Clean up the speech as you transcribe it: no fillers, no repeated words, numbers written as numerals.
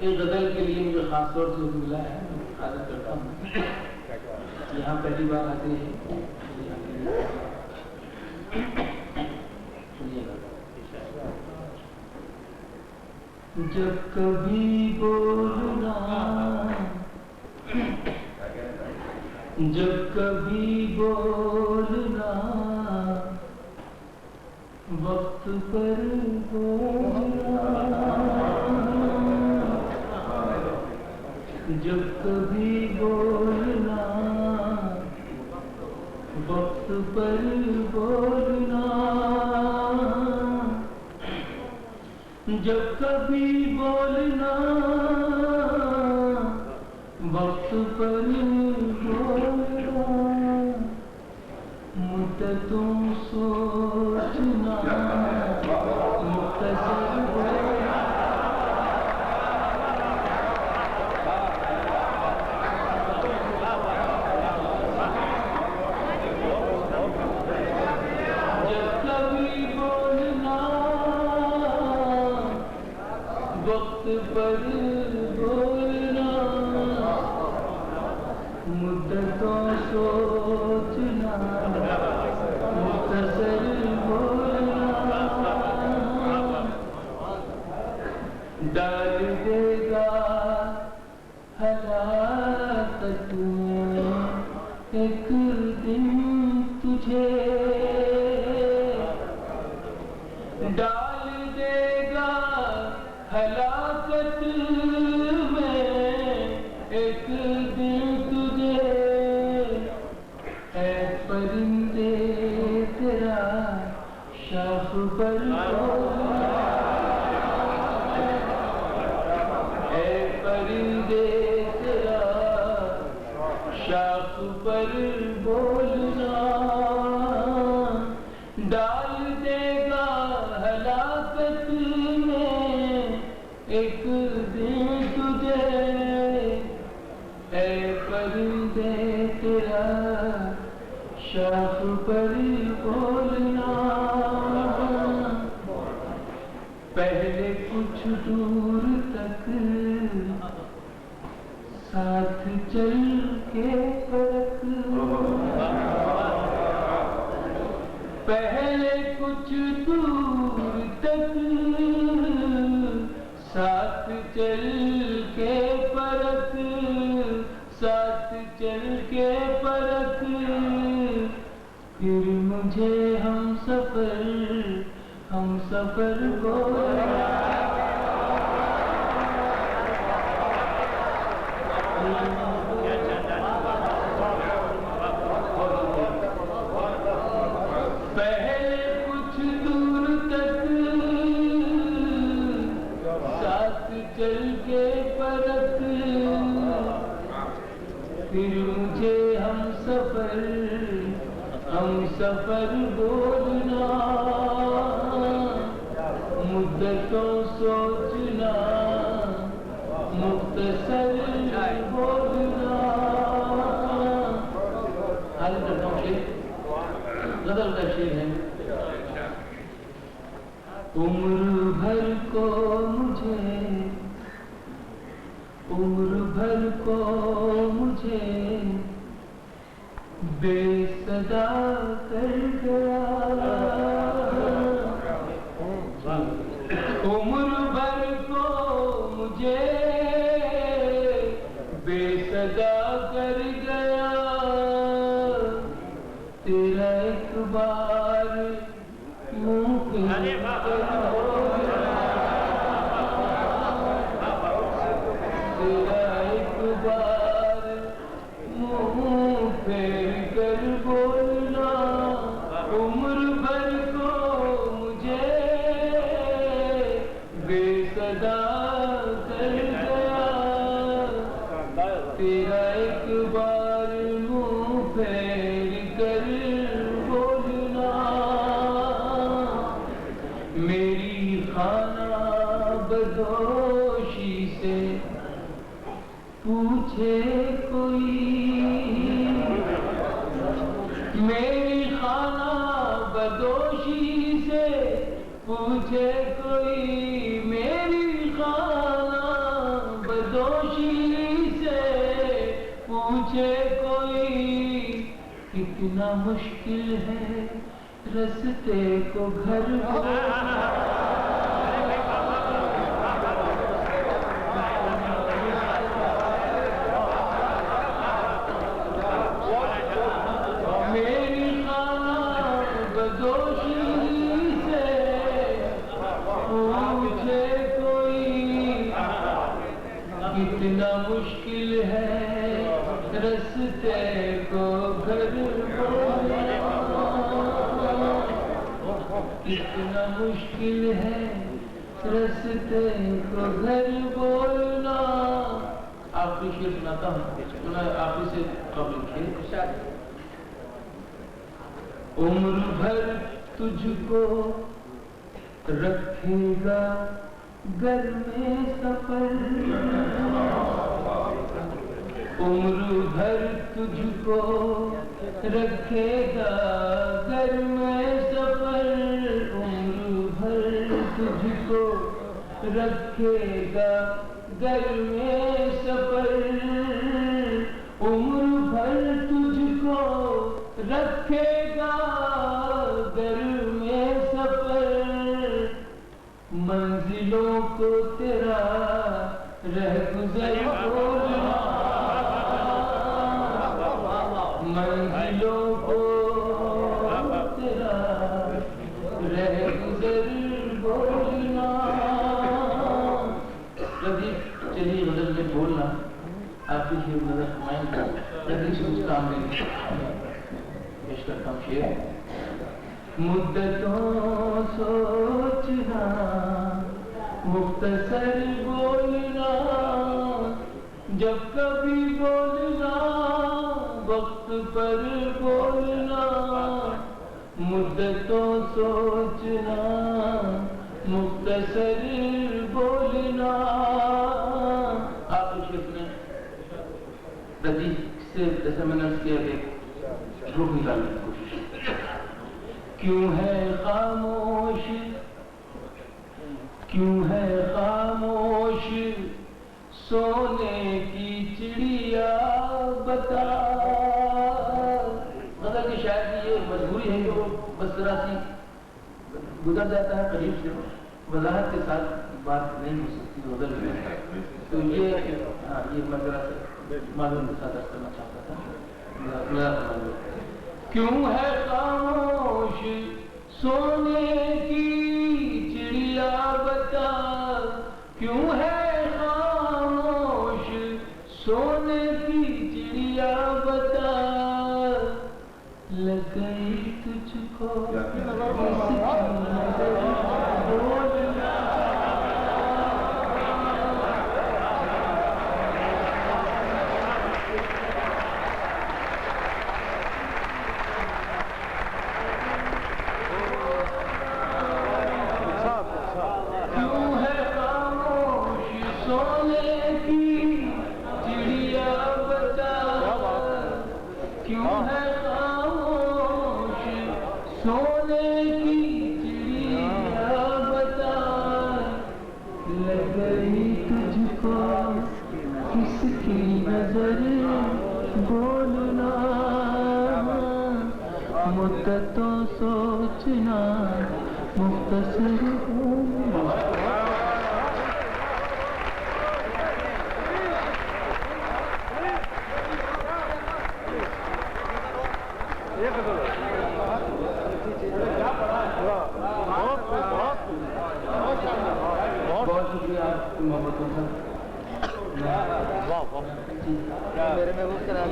ایک غزل کے لیے مجھے خاص طور سے ملا ہے، عادت کرتا ہوں یہاں پہلی بار آتے ہیں جب کبھی بولنا جب کبھی بولنا وقت پر بولنا جب کبھی بولنا وقت پر بولنا جب کبھی بولنا وقت پر بولنا مدتوں سوچنا مختصر وقت پر بولنا مدتوں سوچنا مختصر بولنا ڈال دے گا ہلاکت میں ایک دن تجھے ڈال دے گا ہلاکت میں ایک دن تجھے اے پرندے تیرا شاخ پر بولنا اے پرندے تیرا شاخ پر بولنا ڈال دے گا ہلاکت میں ایک دن تجھے اے پرندے تیرا شاخ پر بولنا پہلے کچھ دور تک ساتھ چل کے فرق پہلے کچھ دور تک ساتھ چل کے فرق ساتھ چل کے فرق پھر مجھے ہم سفر بولنا پہلے کچھ دور تک ساتھ چل کے فرق پھر مجھے ہم سفر بولنا مدتوں سوچنا مختصر بولنا حال کرتا ہوں شیخ غزل کا شعر ہے عمر بھر کو مجھے بے صدا کر گیا عمر بھر کو مجھے بے صدا کر گیا تیرا ایک بار منہ پہ تیرا ایک بار منہ پھیر کر بولنا عمر بھر کو مجھے بے صدا کر گیا تیرا ایک بار منہ پھیر کر بولنا میری خانہ بدوشی سے پوچھے کوئی میری خانہ بدوشی سے پوچھے کوئی میری خانہ کتنا مشکل ہے رستے کو گھر میری خانہ بدوشی سے پوچھے کوئی کتنا مشکل ہے رستے کو گھر بولنا کتنا مشکل ہے رستے کو گھر بولنا. آپ کو شعر سناتا ہوں, آپ سے قبل لکھے. عمر بھر تجھ کو رکھے گا گھر میں سفر, عمر بھر تجھ کو رکھے گا گھر میں سفر, عمر بھر تجھ کو رکھے گا گھر میں سفر, عمر بھر تجھ کو رکھے گا گھر میں سفر, منزلوں کو تیرا رہ گزر بولنا, منزلوں کو تیرا رہ گزر بولنا. کبھی چلیے غزل میں بولنا آپ کی شعر نظر فرمائیں گے. کبھی سے اس کام میں پیش کرتا ہوں شعر. مدتوں سوچنا مختصر بولنا, جب کبھی بولنا وقت پر بولنا, مدتوں سوچنا مختصر بولنا. آپ کو شعر نے ردیف سے جیسے میں نے اس کیا ایک روح نکالنے کی کوشش. کیوں ہے خاموش, کیوں ہے خاموش سونے کی چڑیا بتا. غزل کی شاید یہ مجبوری ہے کہ وہ بس ذرا سی گزر جاتا ہے قریب سے, وضاحت کے ساتھ بات نہیں ہو سکتی غزل میں. تو یہ میں ذرا سے معلوم کے ساتھ کرنا چاہتا تھا. کیوں ہے خاموش سونے کی چڑیا بتا, کیوں ہے خاموش سونے کی چڑیا بتا, لگ گئی تجھ کو بولنا. بولنا مدتوں سوچنا مختصر بہت شکریہ آپ کی محبتوں کا. میرے محبوب کا نام